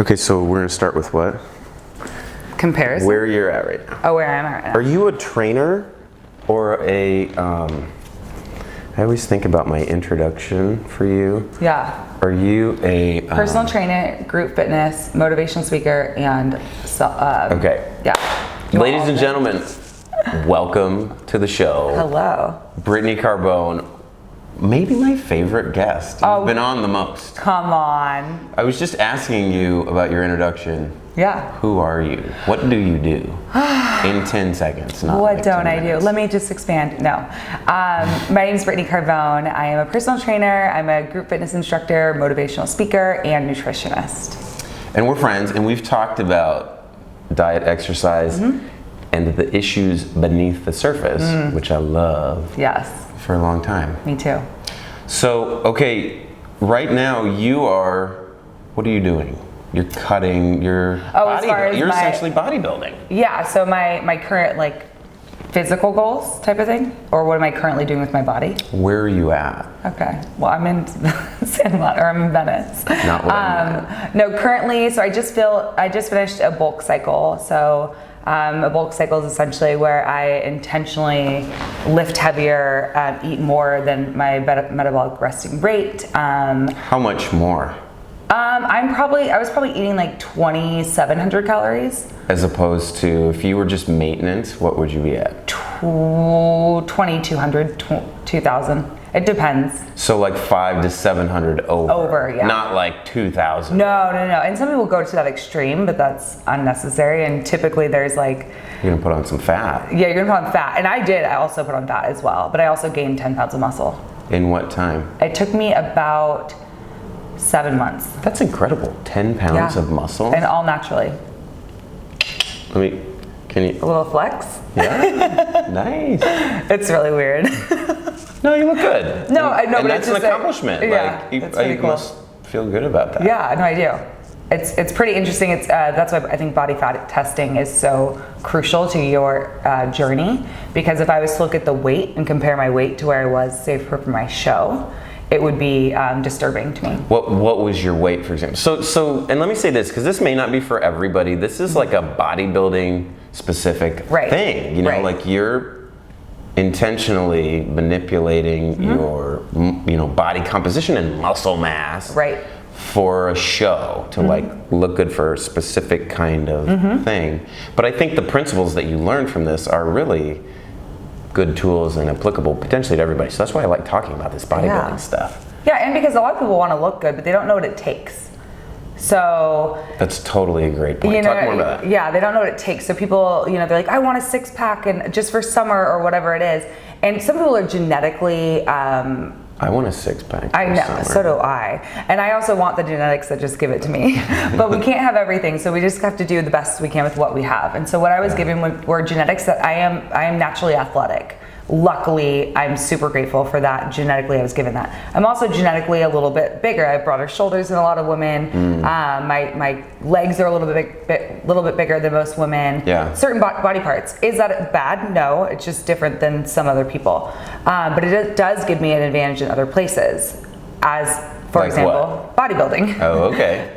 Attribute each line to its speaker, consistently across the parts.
Speaker 1: Okay, so we're gonna start with what?
Speaker 2: Comparison?
Speaker 1: Where you're at right now.
Speaker 2: Oh, where I am at right now.
Speaker 1: Are you a trainer or a, I always think about my introduction for you.
Speaker 2: Yeah.
Speaker 1: Are you a...
Speaker 2: Personal trainer, group fitness, motivational speaker, and...
Speaker 1: okay.
Speaker 2: Yeah.
Speaker 1: Ladies and gentlemen, welcome to the show.
Speaker 2: Hello.
Speaker 1: Britney Carbone, maybe my favorite guest. You've been on the most.
Speaker 2: Come on.
Speaker 1: I was just asking you about your introduction.
Speaker 2: Yeah.
Speaker 1: Who are you? What do you do? In 10 seconds. Not
Speaker 2: What
Speaker 1: like
Speaker 2: don't
Speaker 1: 10
Speaker 2: I
Speaker 1: minutes.
Speaker 2: do? Let me just expand. No. My name is Britney Carbone. I am a personal trainer. I'm a group fitness instructor, motivational speaker, and nutritionist.
Speaker 1: And we're friends, and we've talked about diet, exercise, and the issues beneath the surface, which I love.
Speaker 2: Yes.
Speaker 1: For a long time.
Speaker 2: Me too.
Speaker 1: So, okay, right now you are, what are you doing? You're cutting, you're essentially bodybuilding.
Speaker 2: Yeah, so my current physical goals type of thing, or what am I currently doing with my body?
Speaker 1: Where are you at?
Speaker 2: Okay, well I'm in San Juan, or I'm in Venice.
Speaker 1: Not what I meant.
Speaker 2: No, currently, so I just finished a bulk cycle. So a bulk cycle is essentially where I intentionally lift heavier, eat more than my metabolic resting rate.
Speaker 1: How much more?
Speaker 2: I was probably eating like 2,700 calories.
Speaker 1: As opposed to, if you were just maintenance, what would you be at?
Speaker 2: 2,200, 2,000. It depends.
Speaker 1: So like 500 to 700 over.
Speaker 2: Over, yeah.
Speaker 1: Not like 2,000.
Speaker 2: No. And some people go to that extreme, but that's unnecessary. And typically there's like...
Speaker 1: You're gonna put on some fat.
Speaker 2: Yeah, you're gonna put on fat. And I also put on fat as well. But I also gained 10 pounds of muscle.
Speaker 1: In what time?
Speaker 2: It took me about 7 months.
Speaker 1: That's incredible. 10 pounds of muscle?
Speaker 2: And all naturally.
Speaker 1: Can you?
Speaker 2: A little flex?
Speaker 1: Yeah, nice.
Speaker 2: It's really weird.
Speaker 1: No, you look good.
Speaker 2: No, I know,
Speaker 1: and
Speaker 2: but
Speaker 1: that's
Speaker 2: it's
Speaker 1: an
Speaker 2: just
Speaker 1: accomplishment.
Speaker 2: Yeah, that's pretty
Speaker 1: you
Speaker 2: cool.
Speaker 1: must feel good about that.
Speaker 2: Yeah, no, I do. It's pretty interesting. It's that's why I think body fat testing is so crucial to your journey, because if I was to look at the weight and compare my weight to where I was, say, for my show, it would be disturbing to me.
Speaker 1: What was your weight, for example? So, and let me say this, because this may not be for everybody. This is like a bodybuilding specific thing. You know, like you're intentionally manipulating your, body composition and muscle mass. For a show to look good for a specific kind of thing. But I think the principles that you learn from this are really good tools and applicable potentially to everybody. So that's why I like talking about this bodybuilding stuff. Yeah,
Speaker 2: and because a lot of people want to look good, but they don't know what it takes. So
Speaker 1: that's totally a great point. Talk more about that.
Speaker 2: Yeah, they don't know what it takes. So people, they're like, I want a six pack and just for summer or whatever it is. And some people are genetically
Speaker 1: I want a six pack.
Speaker 2: I know, so do I. And I also want the genetics that just give it to me. But we can't have everything, so we just have to do the best we can with what we have. And so what I was given were genetics that I am naturally athletic. Luckily, I'm super grateful for that. Genetically, I was given that. I'm also genetically a little bit bigger. I have broader shoulders than a lot of women. My legs are a little bit bigger than most women.
Speaker 1: Yeah.
Speaker 2: Certain body parts. Is that bad? No, it's just different than some other people. But it does give me an advantage in other places. As, for example, bodybuilding.
Speaker 1: Oh, okay.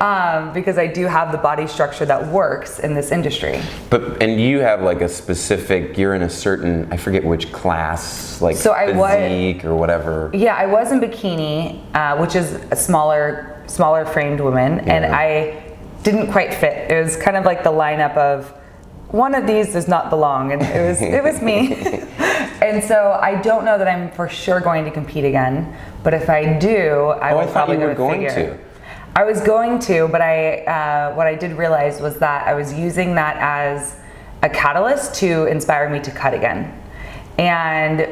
Speaker 2: Because I do have the body structure that works in this industry.
Speaker 1: And you have like a specific, you're in a certain, I forget which class, like so physique or whatever.
Speaker 2: Yeah, I was in bikini, which is a smaller framed woman, and I didn't quite fit. It was kind of like the lineup of, one of these does not belong, and it was me. And so I don't know that I'm for sure going to compete again, but if I do, I will probably go to figure. I was going to, but what I did realize was that I was using that as a catalyst to inspire me to cut again. And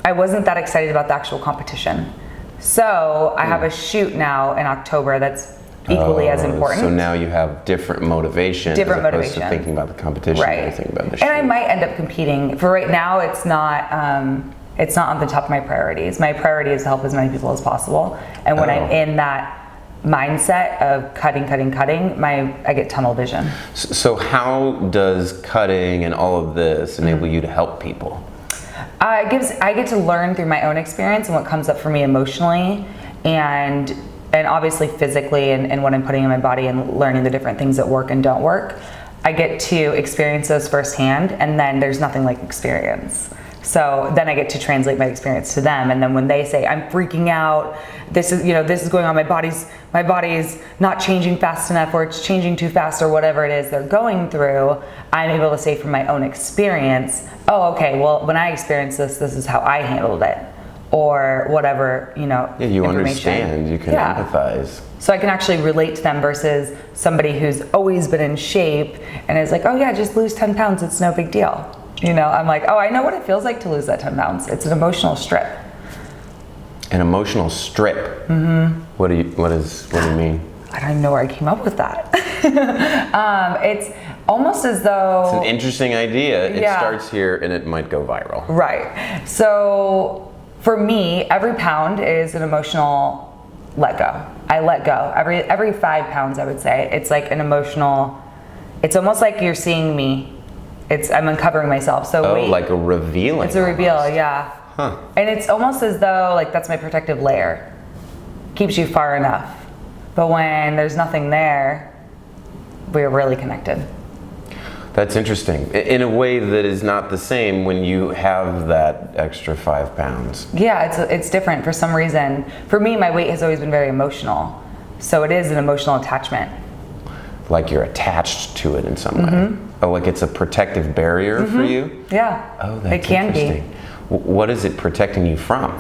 Speaker 2: I wasn't that excited about the actual competition. So I have a shoot now in October that's equally as important.
Speaker 1: So now you have different motivation as opposed to thinking about the competition. You're thinking about the shoot.
Speaker 2: And I might end up competing. For right now, it's not on the top of my priorities. My priority is to help as many people as possible. And when I'm in that mindset of cutting, I get tunnel vision.
Speaker 1: So how does cutting and all of this enable you to help people? I
Speaker 2: get to learn through my own experience and what comes up for me emotionally, and and obviously physically and what I'm putting in my body and learning the different things that work and don't work, I get to experience those firsthand, and then there's nothing like experience. So then I get to translate my experience to them, and then when they say I'm freaking out, this is going on, my body's not changing fast enough, or it's changing too fast, or whatever it is they're going through, I'm able to say from my own experience, oh, okay, well, when I experienced this is how I handled it, or whatever,
Speaker 1: Yeah, you understand, you can empathize.
Speaker 2: So I can actually relate to them versus somebody who's always been in shape and is like, oh yeah, just lose 10 pounds, it's no big deal. I'm like, oh, I know what it feels like to lose that 10 pounds. It's an emotional strip.
Speaker 1: An emotional strip? Mm-hmm. What do you mean?
Speaker 2: I don't even know where I came up with that. It's almost as though...
Speaker 1: It's an interesting idea. It starts here and it might go viral.
Speaker 2: Right. So for me, every pound is an emotional let go. I let go. Every 5 pounds, I would say. It's like an emotional... It's almost like you're seeing me. I'm uncovering myself. So
Speaker 1: like a revealing.
Speaker 2: It's a reveal, yeah.
Speaker 1: Huh.
Speaker 2: And it's almost as though like that's my protective layer. Keeps you far enough. But when there's nothing there, we're really connected.
Speaker 1: That's interesting. In a way that is not the same when you have that extra 5 pounds.
Speaker 2: Yeah, it's different for some reason. For me, my weight has always been very emotional. So it is an emotional attachment.
Speaker 1: Like you're attached to it in some way. Oh, like it's a protective barrier for you?
Speaker 2: Yeah.
Speaker 1: Oh, that's
Speaker 2: it can
Speaker 1: interesting. What is it protecting you from?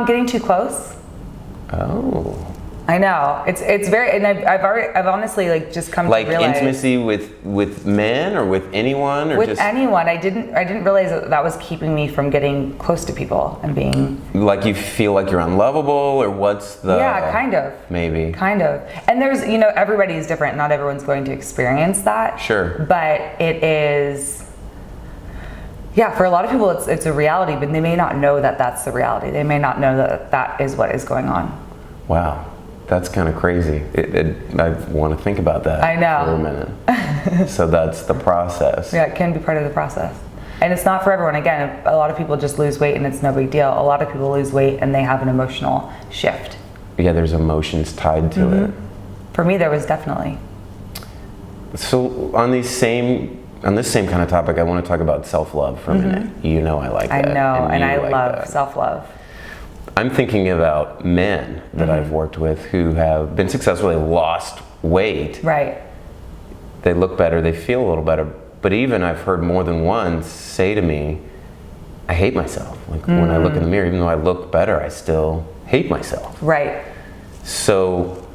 Speaker 2: Getting too close.
Speaker 1: Oh.
Speaker 2: I know. It's very, and I've honestly like just come to realize.
Speaker 1: Like intimacy with men or with anyone, or
Speaker 2: with anyone. I didn't realize that was keeping me from getting close to people and being. Like
Speaker 1: you feel like you're unlovable, or what's the?
Speaker 2: Yeah, kind of.
Speaker 1: Maybe.
Speaker 2: Kind of. And there's, everybody's different. Not everyone's going to experience that.
Speaker 1: Sure.
Speaker 2: But it is. Yeah, for a lot of people, it's a reality, but they may not know that that's the reality. They may not know that that is what is going on.
Speaker 1: Wow. That's kind of crazy. I want to think about that for a minute. So that's the process.
Speaker 2: Yeah, it can be part of the process. And it's not for everyone. Again, a lot of people just lose weight and it's no big deal. A lot of people lose weight and they have an emotional shift.
Speaker 1: Yeah, there's emotions tied to it.
Speaker 2: For me, there was definitely.
Speaker 1: So on this same kind of topic, I want to talk about self-love for a minute. I like that.
Speaker 2: I know, and I love self-love.
Speaker 1: I'm thinking about men that I've worked with who have been successfully lost weight.
Speaker 2: Right.
Speaker 1: They look better, they feel a little better, but even I've heard more than one say to me, I hate myself. Like when I look in the mirror, even though I look better, I still hate myself.
Speaker 2: Right.
Speaker 1: So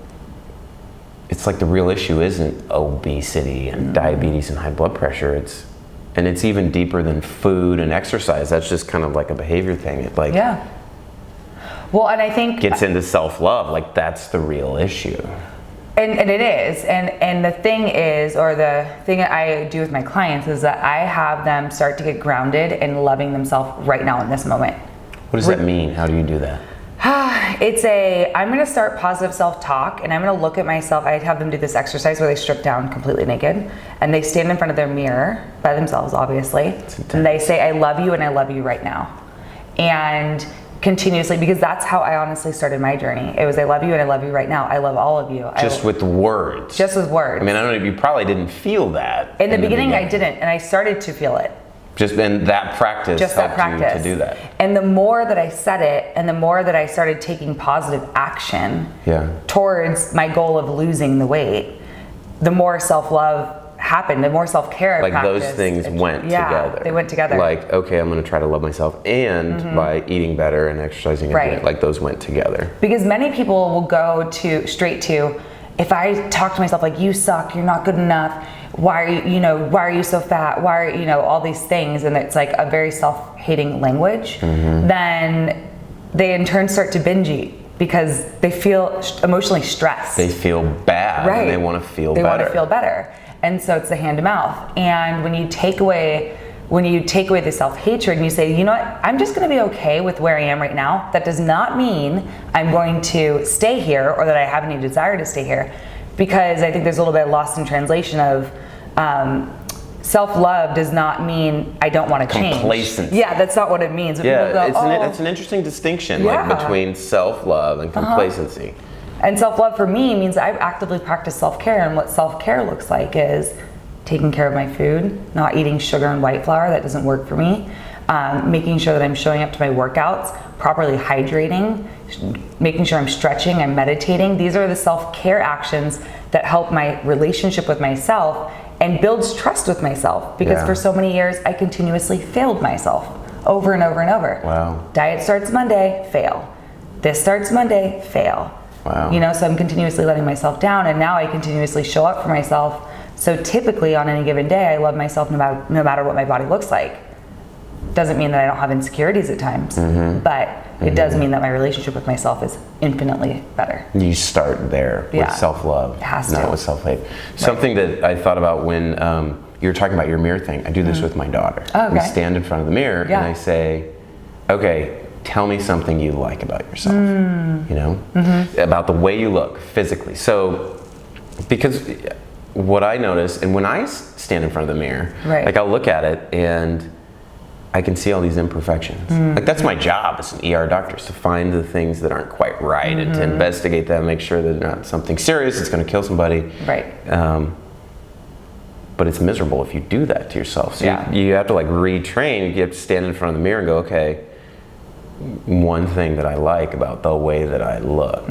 Speaker 1: it's like the real issue isn't obesity and diabetes and high blood pressure. It's even deeper than food and exercise. That's just kind of like a behavior thing.
Speaker 2: Yeah. Well, and I think
Speaker 1: gets into self-love, like that's the real issue.
Speaker 2: And it is. And the thing is, or the thing I do with my clients is that I have them start to get grounded in loving themselves right now in this moment.
Speaker 1: What does that mean? How do you do that?
Speaker 2: I'm going to start positive self-talk, and I'm going to look at myself. I have them do this exercise where they strip down completely naked and they stand in front of their mirror by themselves, obviously. And they say, I love you and I love you right now. And continuously, because that's how I honestly started my journey. It was, I love you and I love you right now. I love all of you.
Speaker 1: Just with words.
Speaker 2: Just with words.
Speaker 1: I mean, I don't know, you probably didn't feel that.
Speaker 2: In the beginning, I didn't, and I started to feel it.
Speaker 1: Just in that practice
Speaker 2: Just that practice.
Speaker 1: You to do that.
Speaker 2: And the more that I said it, and the more that I started taking positive action towards my goal of losing the weight, the more self-love happened, the more self-care I practiced.
Speaker 1: Those things went together.
Speaker 2: They went together.
Speaker 1: Like, okay, I'm going to try to love myself, and by eating better and exercising, like those went together.
Speaker 2: Because many people will go straight to, if I talk to myself like, you suck, you're not good enough, why are you so fat, why are all these things, and it's like a very self-hating language, then they in turn start to binge eat. Because they feel emotionally stressed.
Speaker 1: They feel bad, and they want to feel better.
Speaker 2: They want to feel better. And so it's the hand to mouth. And when you take away the self-hatred and you say, you know what, I'm just going to be okay with where I am right now. That does not mean I'm going to stay here or that I have any desire to stay here. Because I think there's a little bit lost in translation of self-love does not mean I don't want to change.
Speaker 1: Complacency.
Speaker 2: Yeah, that's not what it means. But
Speaker 1: it's an interesting distinction like between self-love and complacency.
Speaker 2: And self-love for me means I've actively practiced self-care, and what self-care looks like is taking care of my food, not eating sugar and white flour, that doesn't work for me, making sure that I'm showing up to my workouts, properly hydrating, making sure I'm stretching, I'm meditating. These are the self-care actions that help my relationship with myself and builds trust with myself, because for so many years I continuously failed myself over and over and over.
Speaker 1: Wow.
Speaker 2: Diet starts Monday, fail. This starts Monday, fail.
Speaker 1: Wow.
Speaker 2: You know, so I'm continuously letting myself down, and now I continuously show up for myself. So typically on any given day, I love myself no matter what my body looks like. Doesn't mean that I don't have insecurities at times, but it does mean that my relationship with myself is infinitely better.
Speaker 1: You start there with self-love, not with self-hate. Something that I thought about when you were talking about your mirror thing, I do this with my daughter. We stand in front of the mirror and I say, okay, tell me something you like about yourself, you know, about the way you look physically. So, because what I notice, and when I stand in front of the mirror, like I'll look at it and I can see all these imperfections. Like that's my job as an ER doctor, is to find the things that aren't quite right and to investigate them, make sure that they're not something serious that's going to kill somebody. But it's miserable if you do that to yourself. So you have to like retrain. You have to stand in front of the mirror and go, okay, one thing that I like about the way that I look.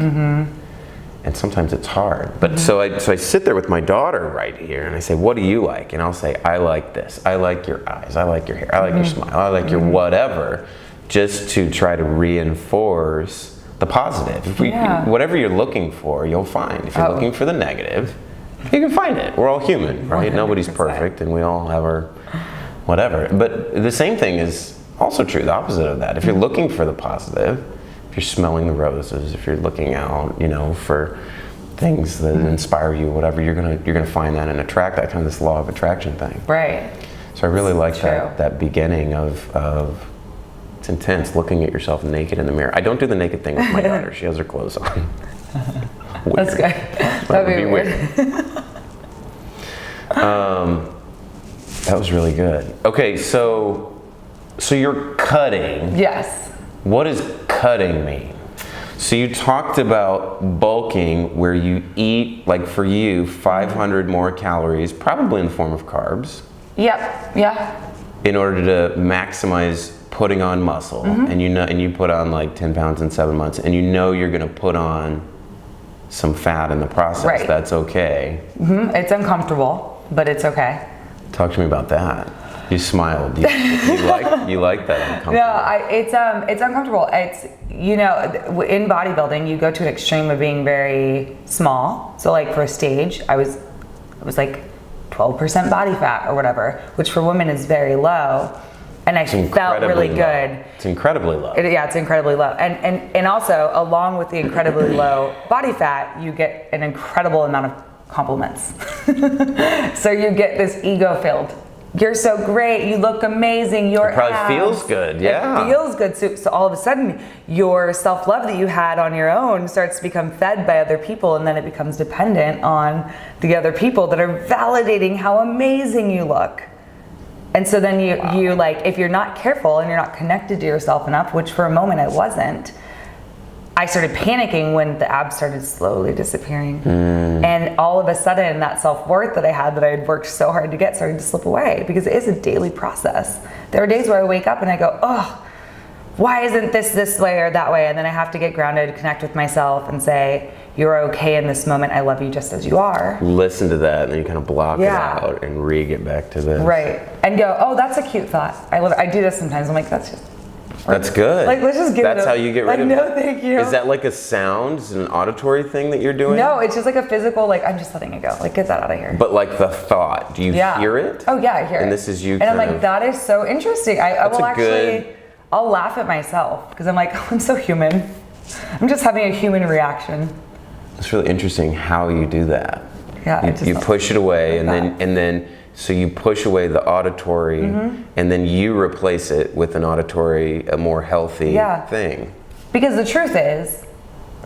Speaker 1: And sometimes it's hard. But so I sit there with my daughter right here and I say, what do you like? And I'll say, I like this. I like your eyes. I like your hair. I like your smile. I like your whatever. Just to try to reinforce the positive. Whatever you're looking for, you'll find. If you're looking for the negative, you can find it. We're all human, right? 100%. Nobody's perfect and we all have our whatever. But the same thing is also true, the opposite of that. If you're looking for the positive, if you're smelling the roses, if you're looking out, you know, for things that inspire you, whatever, you're gonna find that and attract that, kind of this law of attraction thing.
Speaker 2: Right.
Speaker 1: So I really like that beginning of it's intense, looking at yourself naked in the mirrar. I don't do the naked thing with my daughter. She has her clothes on.
Speaker 2: That's good. That'd be weird.
Speaker 1: That was really good. Okay, so you're cutting.
Speaker 2: Yes.
Speaker 1: What does cutting mean? So you talked about bulking, where you eat, like for you, 500 more calories, probably in the form of carbs.
Speaker 2: Yep. Yeah.
Speaker 1: In order to maximize putting on muscle, and you put on like 10 pounds in 7 months, and you know you're going to put on some fat in the process. Right. That's okay.
Speaker 2: It's uncomfortable, but it's okay.
Speaker 1: Talk to me about that. You smiled. You like that uncomfortable?
Speaker 2: No, it's uncomfortable. It's, you know, in bodybuilding, you go to an extreme of being very small. So like for a stage, I was like 12% body fat or whatever, which for women is very low. And I felt really good.
Speaker 1: It's incredibly low.
Speaker 2: It's incredibly low. And also, along with the incredibly low body fat, you get an incredible amount of compliments. So you get this ego-filled. You're so great. You look amazing. Your
Speaker 1: it probably feels good. Yeah.
Speaker 2: It feels good. So all of a sudden, your self-love that you had on your own starts to become fed by other people, and then it becomes dependent on the other people that are validating how amazing you look. And so then you like, if you're not careful and you're not connected to yourself enough, which for a moment I wasn't, I started panicking when the abs started slowly disappearing. And all of a sudden, that self-worth that I had, that I had worked so hard to get, started to slip away, because it is a daily process. There are days where I wake up and I go, oh, why isn't this way or that way? And then I have to get grounded, connect with myself and say, you're okay in this moment. I love you just as you are.
Speaker 1: Listen to that, and then you kind of block it out and get back to this.
Speaker 2: Right. And go, oh, that's a cute thought. I do this sometimes. I'm like, that's
Speaker 1: good.
Speaker 2: Like, let's just give
Speaker 1: That's how you get rid of it.
Speaker 2: No, thank you.
Speaker 1: Is that like a sound? Is it an auditory thing that you're doing?
Speaker 2: No, it's just like a physical, like, I'm just letting it go. Like, get that out of here.
Speaker 1: But like the thought, do you hear it?
Speaker 2: Oh yeah, I hear it.
Speaker 1: And this is you.
Speaker 2: And I'm like, that is so interesting. I'll laugh at myself, because I'm like, oh, I'm so human. I'm just having a human reaction.
Speaker 1: It's really interesting how you do that.
Speaker 2: Yeah.
Speaker 1: You push it away, and then so you push away the auditory, and then you replace it with an auditory, a more healthy thing.
Speaker 2: Because the truth is,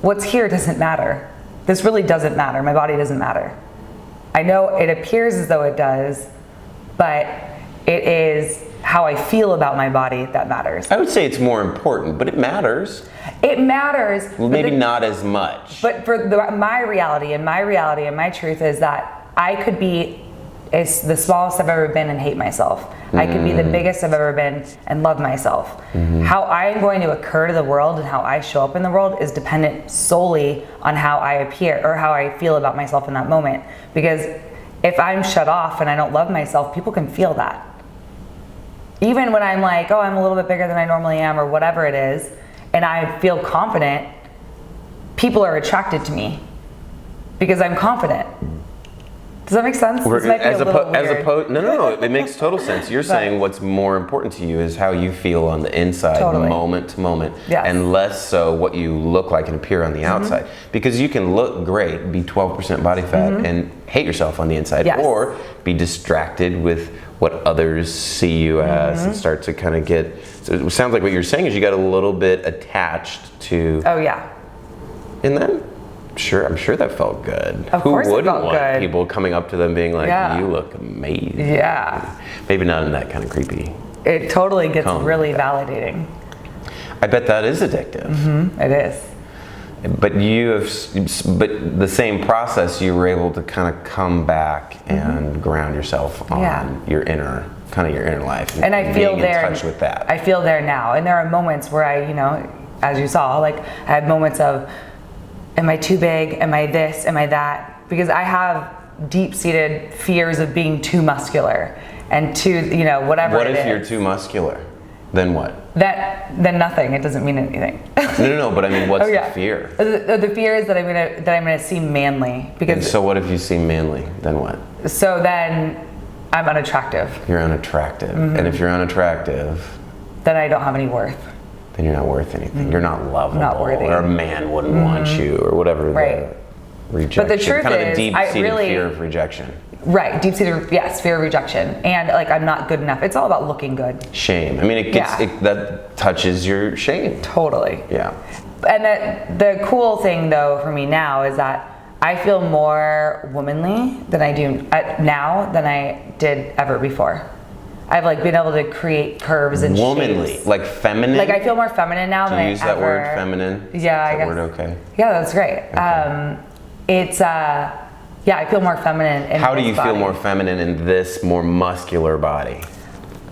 Speaker 2: what's here doesn't matter. This really doesn't matter. My body doesn't matter. I know it appears as though it does, but it is how I feel about my body that matters.
Speaker 1: I would say it's more important, but it matters.
Speaker 2: It matters.
Speaker 1: Well, maybe not as much.
Speaker 2: But for my reality and my truth is that I could be the smallest I've ever been and hate myself. I could be the biggest I've ever been and love myself. How I am going to occur to the world and how I show up in the world is dependent solely on how I appear or how I feel about myself in that moment. Because if I'm shut off and I don't love myself, people can feel that. Even when I'm like, oh, I'm a little bit bigger than I normally am or whatever it is, and I feel confident, people are attracted to me because I'm confident. Does that make sense? This might be a little weird.
Speaker 1: No, it makes total sense. You're saying what's more important to you is how you feel on the inside, moment to moment, and less so what you look like and appear on the outside. Because you can look great, be 12% body fat, and hate yourself on the inside, or be distracted with what others see you as and start to kind of get. So it sounds like what you're saying is you got a little bit attached to.
Speaker 2: Oh yeah.
Speaker 1: And then. Sure, I'm sure that felt good.
Speaker 2: Of course
Speaker 1: Who wouldn't
Speaker 2: it felt
Speaker 1: want
Speaker 2: good.
Speaker 1: people coming up to them being like, you look amazing?
Speaker 2: Yeah.
Speaker 1: Maybe not in that kind of creepy.
Speaker 2: It totally gets really validating.
Speaker 1: I bet that is addictive.
Speaker 2: It is.
Speaker 1: But but the same process, you were able to kind of come back and ground yourself on your inner life.
Speaker 2: And I feel there.
Speaker 1: In touch with that.
Speaker 2: I feel there now. And there are moments where I, as you saw, like I had moments of, am I too big? Am I this? Am I that? Because I have deep-seated fears of being too muscular and too, whatever it is.
Speaker 1: What if you're too muscular? Then what?
Speaker 2: Then nothing. It doesn't mean anything.
Speaker 1: No. But I mean, what's the fear?
Speaker 2: The fear is that I'm gonna seem manly.
Speaker 1: And so what if you seem manly? Then what?
Speaker 2: So then I'm unattractive.
Speaker 1: You're unattractive. And if you're unattractive,
Speaker 2: then I don't have any worth.
Speaker 1: Then you're not worth anything. You're not lovable.
Speaker 2: Not worthy.
Speaker 1: Or a man wouldn't want you, or whatever.
Speaker 2: Right.
Speaker 1: The rejection.
Speaker 2: But the truth
Speaker 1: kind of
Speaker 2: is,
Speaker 1: the deep-seated fear of rejection.
Speaker 2: Right, deep-seated, fear of rejection, and like I'm not good enough. It's all about looking good.
Speaker 1: Shame. I mean, it gets that touches your shame.
Speaker 2: Totally.
Speaker 1: Yeah.
Speaker 2: And the cool thing though for me now is that I feel more womanly than I do now than I did ever before. I've like been able to create curves and
Speaker 1: womanly,
Speaker 2: shapes.
Speaker 1: like feminine.
Speaker 2: Like I feel more feminine now than I ever.
Speaker 1: Do you use that word, feminine?
Speaker 2: Yeah, I guess.
Speaker 1: Is that word okay?
Speaker 2: Yeah, that's great.
Speaker 1: Okay.
Speaker 2: I feel more feminine in
Speaker 1: How do you
Speaker 2: this body.
Speaker 1: feel more feminine in this more muscular body?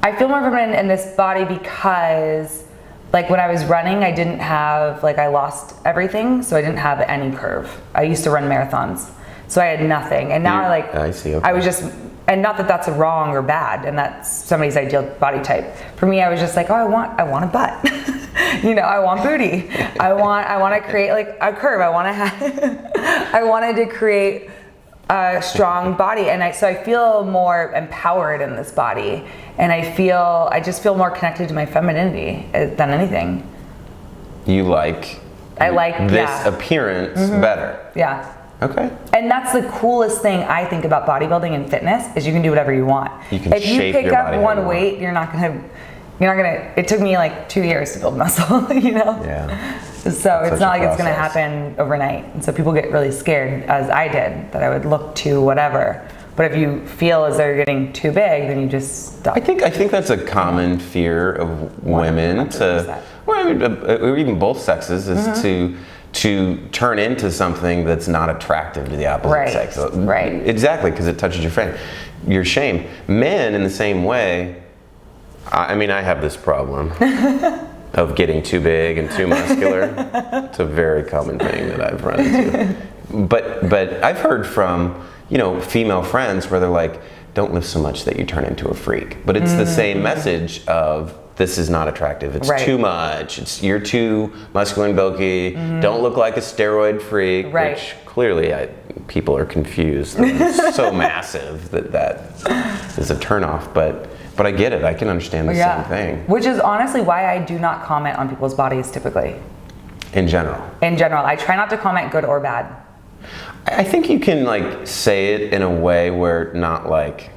Speaker 2: I feel more feminine in this body because, like, when I was running, I didn't have, like, I lost everything, so I didn't have any curve. I used to run marathons, so I had nothing. And now
Speaker 1: I see. Okay.
Speaker 2: I was just, and not that that's wrong or bad, and that's somebody's ideal body type. For me, I was just like, oh, I want a butt. I want booty. I want to create like a curve. I wanted to create a strong body, and so I feel more empowered in this body, and I just feel more connected to my femininity than anything.
Speaker 1: You like this appearance better.
Speaker 2: Yeah.
Speaker 1: Okay.
Speaker 2: And that's the coolest thing I think about bodybuilding and fitness is you can do whatever you want.
Speaker 1: You can
Speaker 2: if you
Speaker 1: shape
Speaker 2: pick
Speaker 1: your
Speaker 2: up
Speaker 1: body
Speaker 2: one weight, you're not gonna. It took me like 2 years to build muscle.
Speaker 1: Yeah.
Speaker 2: So it's not like it's gonna happen overnight. And so people get really scared, as I did, that I would look too whatever. But if you feel as though you're getting too big, then you just stop.
Speaker 1: I think that's a common fear of women
Speaker 2: 100%.
Speaker 1: or even both sexes is to turn into something that's not attractive to the opposite sex.
Speaker 2: Right.
Speaker 1: Exactly, because it touches your shame. Men, in the same way. I mean, I have this problem of getting too big and too muscular. It's a very common thing that I've run into. But I've heard from, female friends where they're like, don't lift so much that you turn into a freak. But it's the same message of this is not attractive. It's too much. You're too muscular and bulky. Don't look like a steroid freak, which clearly people are confused. It's so massive that is a turnoff. But I get it. I can understand the same thing.
Speaker 2: Which is honestly why I do not comment on people's bodies typically.
Speaker 1: In general.
Speaker 2: I try not to comment good or bad.
Speaker 1: I think you can say it in a way where not like,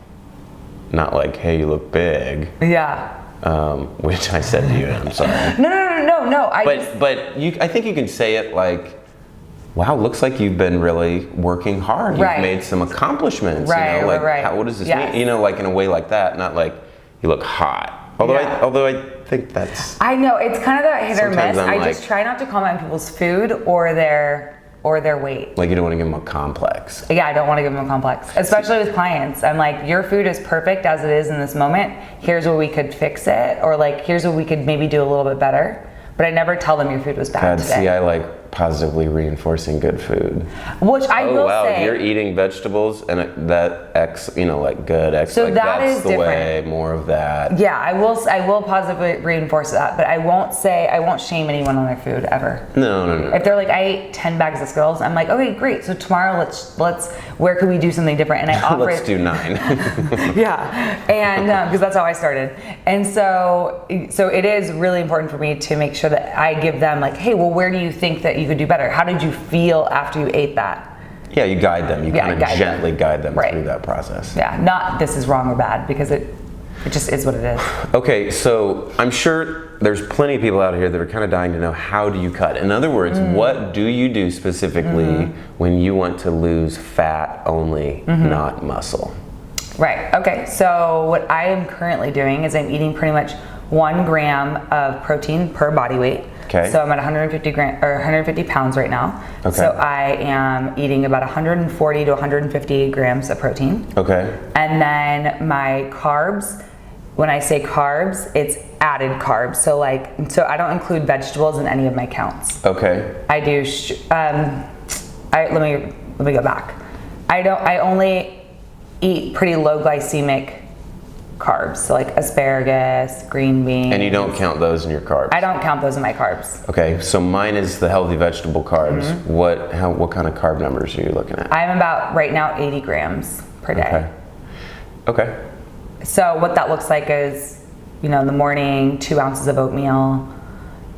Speaker 1: hey, you look big.
Speaker 2: Yeah.
Speaker 1: Which I said to you, and I'm sorry.
Speaker 2: No.
Speaker 1: I think you can say it like, wow, looks like you've been really working hard. You've made some accomplishments.
Speaker 2: Right.
Speaker 1: What does this mean? Like in a way like that, not like you look hot. Although I think that's...
Speaker 2: I know, it's kind of that hit or miss.
Speaker 1: I
Speaker 2: just try not to comment on people's food or their weight.
Speaker 1: Like, you don't want to give them a complex.
Speaker 2: Yeah, I don't want to give them a complex, especially with clients. I'm like, your food is perfect as it is in this moment. Here's where we could fix it, or like, here's what we could maybe do a little bit better. But I never tell them your food was bad today.
Speaker 1: See, I like positively reinforcing good food.
Speaker 2: Which I will say.
Speaker 1: You're eating vegetables and good.
Speaker 2: So
Speaker 1: like
Speaker 2: that
Speaker 1: that's
Speaker 2: is
Speaker 1: the
Speaker 2: different.
Speaker 1: Way, more of that.
Speaker 2: Yeah, I will positively reinforce that, but I won't shame anyone on their food ever.
Speaker 1: No.
Speaker 2: If they're like, I ate 10 bags of Skittles, I'm like, okay, great. So tomorrow let's where could we do something different? And I offer
Speaker 1: let's do 9.
Speaker 2: Yeah, and because that's how I started. And so it is really important for me to make sure that I give them like, hey, well, where do you think that you could do better? How did you feel after you ate that?
Speaker 1: Yeah, you guide them. You kind of gently guide them through that process.
Speaker 2: Yeah, not this is wrong or bad, because it just is what it is.
Speaker 1: Okay, so I'm sure there's plenty of people out here that are kind of dying to know, how do you cut? In other words, what do you do specifically when you want to lose fat only, not muscle?
Speaker 2: Right, okay, so what I am currently doing is I'm eating pretty much 1 gram of protein per body weight.
Speaker 1: Okay.
Speaker 2: So I'm at 150 pounds right now.
Speaker 1: Okay.
Speaker 2: So I am eating about 140 to 150 grams of protein.
Speaker 1: Okay.
Speaker 2: And then my carbs, when I say carbs, it's added carbs. So I don't include vegetables in any of my counts.
Speaker 1: Okay.
Speaker 2: I do. Let me go back. I only eat pretty low glycemic carbs, so like asparagus, green beans.
Speaker 1: And you don't count those in your carbs?
Speaker 2: I don't count those in my carbs.
Speaker 1: Okay, so mine is the healthy vegetable carbs. What kind of carb numbers are you looking at?
Speaker 2: I'm about right now 80 grams per day.
Speaker 1: Okay.
Speaker 2: So what that looks like is, in the morning, 2 ounces of oatmeal,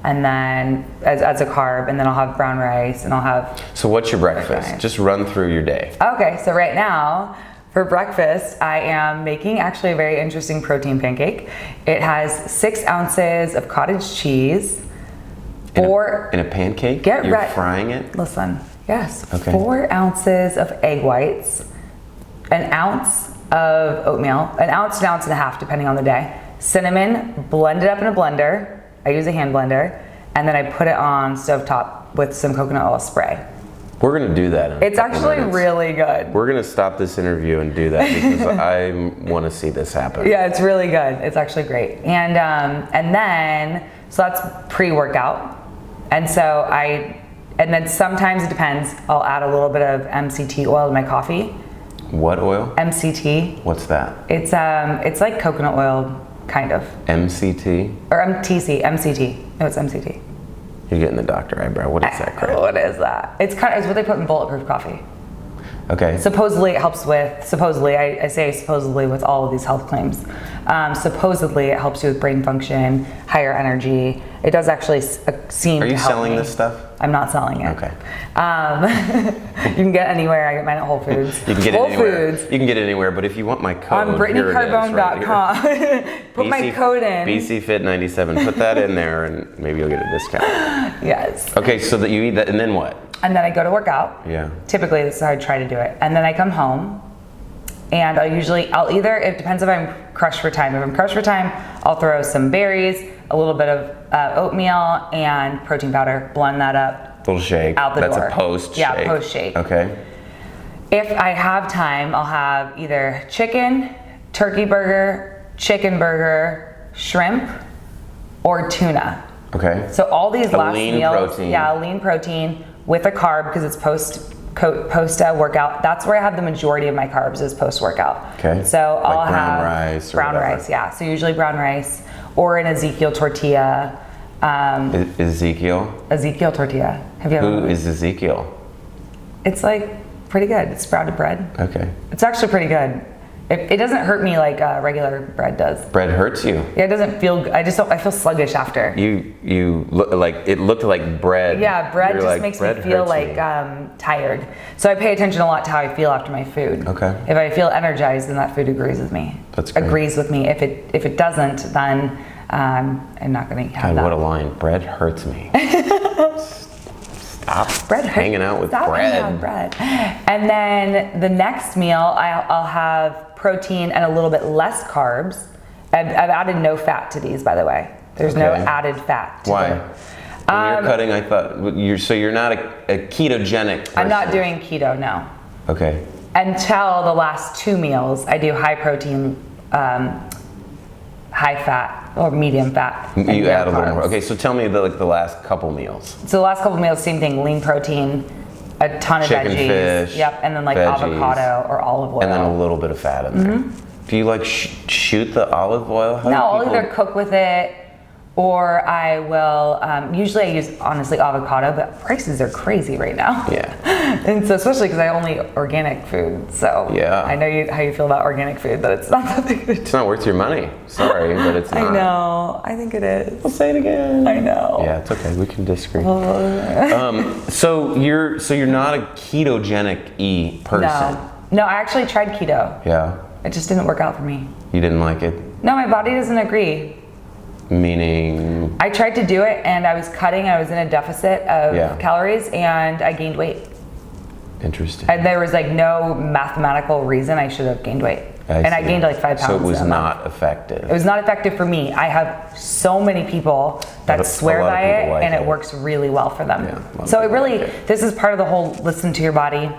Speaker 2: and then as a carb, and then I'll have brown rice, and I'll have...
Speaker 1: So what's your breakfast? Just run through your day.
Speaker 2: Okay, so right now, for breakfast, I am making actually a very interesting protein pancake. It has 6 ounces of cottage cheese.
Speaker 1: In a pancake? You're frying it?
Speaker 2: Listen, yes.
Speaker 1: Okay.
Speaker 2: 4 ounces of egg whites, 1 ounce of oatmeal, 1 ounce to 1.5 ounces, depending on the day. Cinnamon, blend it up in a blender. I use a hand blender, and then I put it on stovetop with some coconut oil spray.
Speaker 1: We're going to do that.
Speaker 2: It's actually really good.
Speaker 1: We're going to stop this interview and do that because I want to see this happen.
Speaker 2: Yeah, it's really good. It's actually great. And then, so that's pre-workout. And then sometimes it depends. I'll add a little bit of MCT oil to my coffee.
Speaker 1: What oil?
Speaker 2: MCT.
Speaker 1: What's that?
Speaker 2: It's like coconut oil, kind of.
Speaker 1: MCT?
Speaker 2: Or MCT. No, it's MCT.
Speaker 1: You're getting the doctor eyebrow. What is that crap?
Speaker 2: What is that? It's what they put in bulletproof coffee.
Speaker 1: Okay.
Speaker 2: Supposedly it helps with, I say supposedly with all of these health claims. Supposedly it helps you with brain function, higher energy. It does actually seem to help me.
Speaker 1: Are you selling this stuff?
Speaker 2: I'm not selling it.
Speaker 1: Okay.
Speaker 2: You can get it anywhere. I get mine at Whole Foods.
Speaker 1: You can get it anywhere. You can get it anywhere, but if you want my code,
Speaker 2: on BritneyCarbone.com. Put my code in.
Speaker 1: BCFit97. Put that in there and maybe you'll get a discount.
Speaker 2: Yes.
Speaker 1: Okay, so that you eat that and then what?
Speaker 2: And then I go to work out.
Speaker 1: Yeah.
Speaker 2: Typically, this is how I try to do it. And then I come home, and it depends if I'm crushed for time. If I'm crushed for time, I'll throw some berries, a little bit of oatmeal, and protein powder, blend that up.
Speaker 1: Little shake.
Speaker 2: Out the door.
Speaker 1: That's a post shake.
Speaker 2: Yeah, post shake.
Speaker 1: Okay.
Speaker 2: If I have time, I'll have either chicken, turkey burger, chicken burger, shrimp, or tuna.
Speaker 1: Okay.
Speaker 2: So all these last meals,
Speaker 1: protein.
Speaker 2: Yeah, lean protein with a carb because it's post workout. That's where I have the majority of my carbs is post workout.
Speaker 1: Okay.
Speaker 2: So I'll
Speaker 1: brown
Speaker 2: have
Speaker 1: rice or
Speaker 2: brown
Speaker 1: whatever.
Speaker 2: rice. Yeah. So usually brown rice or an Ezekiel tortilla.
Speaker 1: Ezekiel
Speaker 2: tortilla. Have you ever?
Speaker 1: Who is Ezekiel?
Speaker 2: It's like pretty good. It's sprouted bread.
Speaker 1: Okay.
Speaker 2: It's actually pretty good. It doesn't hurt me like regular bread does.
Speaker 1: Bread hurts you?
Speaker 2: Yeah, it doesn't feel. I feel sluggish after.
Speaker 1: You look like it looked like bread.
Speaker 2: Yeah, bread just makes me feel like tired. So I pay attention a lot to how I feel after my food.
Speaker 1: Okay.
Speaker 2: If I feel energized, then that food agrees with me.
Speaker 1: That's great.
Speaker 2: Agrees with me. If it doesn't, then I'm not going to have
Speaker 1: God,
Speaker 2: that.
Speaker 1: what a line! Bread hurts me. Stop hanging out with bread.
Speaker 2: And then the next meal, I'll have protein and a little bit less carbs, I've added no fat to these, by the way. There's no added fat.
Speaker 1: Why? When you're cutting, I thought you're not a ketogenic person.
Speaker 2: I'm not doing keto, no.
Speaker 1: Okay.
Speaker 2: Until the last 2 meals, I do high protein, high fat or medium fat.
Speaker 1: You add a little more. Okay, so tell me the last couple meals.
Speaker 2: So the last couple meals, same thing, lean protein, a ton of
Speaker 1: chicken,
Speaker 2: veggies.
Speaker 1: fish,
Speaker 2: yep, and then like
Speaker 1: veggies,
Speaker 2: avocado or olive oil.
Speaker 1: And then a little bit of fat in there. Do you like shoot the olive oil?
Speaker 2: No, I'll either cook with it or I will, usually I use, honestly, avocado, but prices are crazy right now.
Speaker 1: Yeah.
Speaker 2: And so, especially because I only organic food, so
Speaker 1: yeah.
Speaker 2: I know how you feel about organic food, but it's not that big of a deal.
Speaker 1: It's not worth your money. Sorry, but it's not.
Speaker 2: I know. I think it is.
Speaker 1: I'll say it again.
Speaker 2: I know.
Speaker 1: Yeah, it's okay. We can disagree. So you're not a ketogenic person.
Speaker 2: No, I actually tried keto.
Speaker 1: Yeah.
Speaker 2: It just didn't work out for me.
Speaker 1: You didn't like it?
Speaker 2: No, my body doesn't agree.
Speaker 1: Meaning?
Speaker 2: I tried to do it and I was cutting, I was in a deficit of calories and I gained weight.
Speaker 1: Interesting.
Speaker 2: And there was like no mathematical reason I should have gained weight. I gained like 5 pounds.
Speaker 1: So it was not effective.
Speaker 2: It was not effective for me. I have so many people that swear by it and it works really well for them. Yeah, so it really, this is part of the whole listen to your body.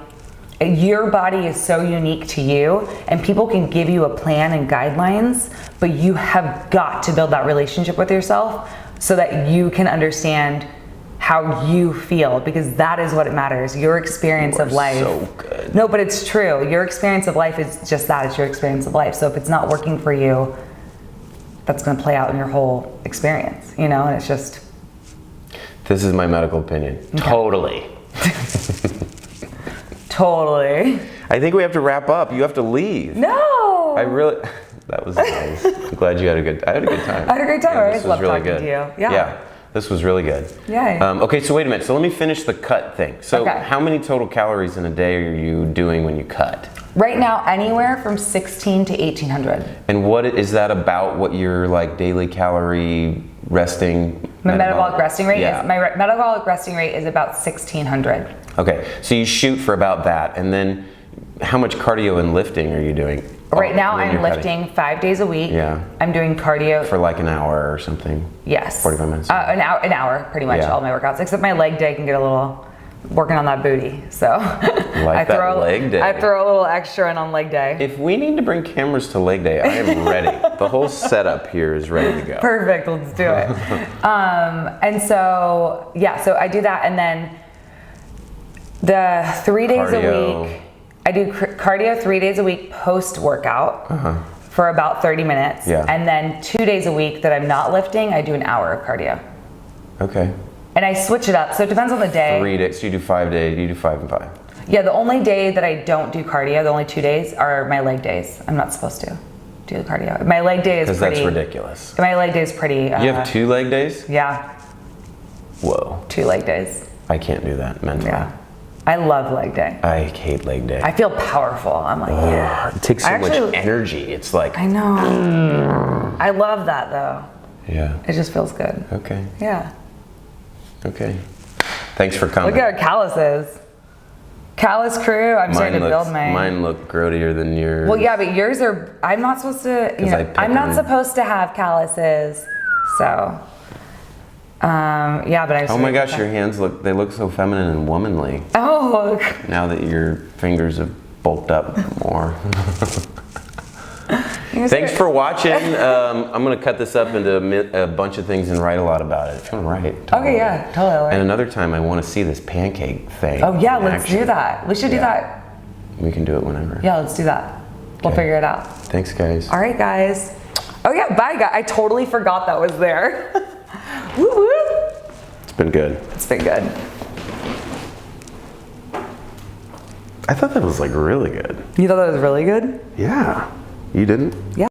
Speaker 2: Your body is so unique to you and people can give you a plan and guidelines, but you have got to build that relationship with yourself so that you can understand how you feel, because that is what it matters. Your experience of life.
Speaker 1: So good.
Speaker 2: No, but it's true. Your experience of life is just that. It's your experience of life. So if it's not working for you, that's going to play out in your whole experience, and it's just.
Speaker 1: This is my medical opinion. Okay. Totally.
Speaker 2: Totally.
Speaker 1: I think we have to wrap up. You have to leave.
Speaker 2: No.
Speaker 1: That was nice. I'm glad you had a good time.
Speaker 2: I had a great time.
Speaker 1: Yeah,
Speaker 2: I always love talking to you.
Speaker 1: Yeah. This was really good.
Speaker 2: Yeah.
Speaker 1: Okay, so wait a minute. So let me finish the cut thing. So how many total calories in a day are you doing when you cut?
Speaker 2: Right now, anywhere from 16 to 1800.
Speaker 1: And what is that about? What your daily calorie resting?
Speaker 2: My metabolic resting rate
Speaker 1: is
Speaker 2: my metabolic resting rate is about 1600.
Speaker 1: Okay, so you shoot for about that, and then how much cardio and lifting are you doing?
Speaker 2: Right now, I'm lifting 5 days a week.
Speaker 1: Yeah.
Speaker 2: I'm doing cardio
Speaker 1: for like an hour or something.
Speaker 2: Yes.
Speaker 1: 45 minutes.
Speaker 2: An hour, pretty much. All my workouts, except my leg day can get a little working on that booty. So I throw a little extra in on leg day.
Speaker 1: If we need to bring cameras to leg day, I am ready. The whole setup here is ready to go.
Speaker 2: Perfect. Let's do it. And so so I do that, and then the 3 days a week. I do cardio 3 days a week post-workout for about 30 minutes.
Speaker 1: Yeah.
Speaker 2: And then 2 days a week that I'm not lifting, I do an hour of cardio.
Speaker 1: Okay.
Speaker 2: And I switch it up. So it depends on the day.
Speaker 1: 3 days. So you do 5 days. You do 5 and 5.
Speaker 2: Yeah, the only day that I don't do cardio, the only 2 days, are my leg days. I'm not supposed to do the cardio. My leg day is pretty...
Speaker 1: Because that's ridiculous.
Speaker 2: My leg day is pretty...
Speaker 1: you have 2 leg days?
Speaker 2: Yeah.
Speaker 1: Whoa.
Speaker 2: 2 leg days.
Speaker 1: I can't do that mentally.
Speaker 2: Yeah. I love leg day.
Speaker 1: I hate leg day.
Speaker 2: I feel powerful. I'm like,
Speaker 1: It takes so much energy. It's like...
Speaker 2: I know. I love that though.
Speaker 1: Yeah.
Speaker 2: It just feels good.
Speaker 1: Okay.
Speaker 2: Yeah.
Speaker 1: Okay. Thanks for coming.
Speaker 2: Look at our calluses. Callus crew. I'm starting to build my...
Speaker 1: Mine look grodier than yours.
Speaker 2: Well, yeah, but yours are... I'm not supposed to... I'm not supposed to have calluses. So... but I.
Speaker 1: Oh my gosh, your hands look so feminine and womanly.
Speaker 2: Oh.
Speaker 1: Now that your fingers have bulked up more. Thanks for watching. I'm gonna cut this up into a bunch of things and write a lot about it. If you want to write.
Speaker 2: Totally. Okay, yeah, totally.
Speaker 1: And another time, I want to see this pancake thing.
Speaker 2: Oh yeah, let's do that. We should do that.
Speaker 1: We can do it whenever.
Speaker 2: Yeah, let's do that. We'll figure it out.
Speaker 1: Thanks, guys.
Speaker 2: All right, guys. Oh yeah, bye, guys. I totally forgot that was there. Woo woo.
Speaker 1: It's been good.
Speaker 2: It's been good.
Speaker 1: I thought that was really good.
Speaker 2: You thought that was really good?
Speaker 1: Yeah. You didn't?
Speaker 2: Yeah.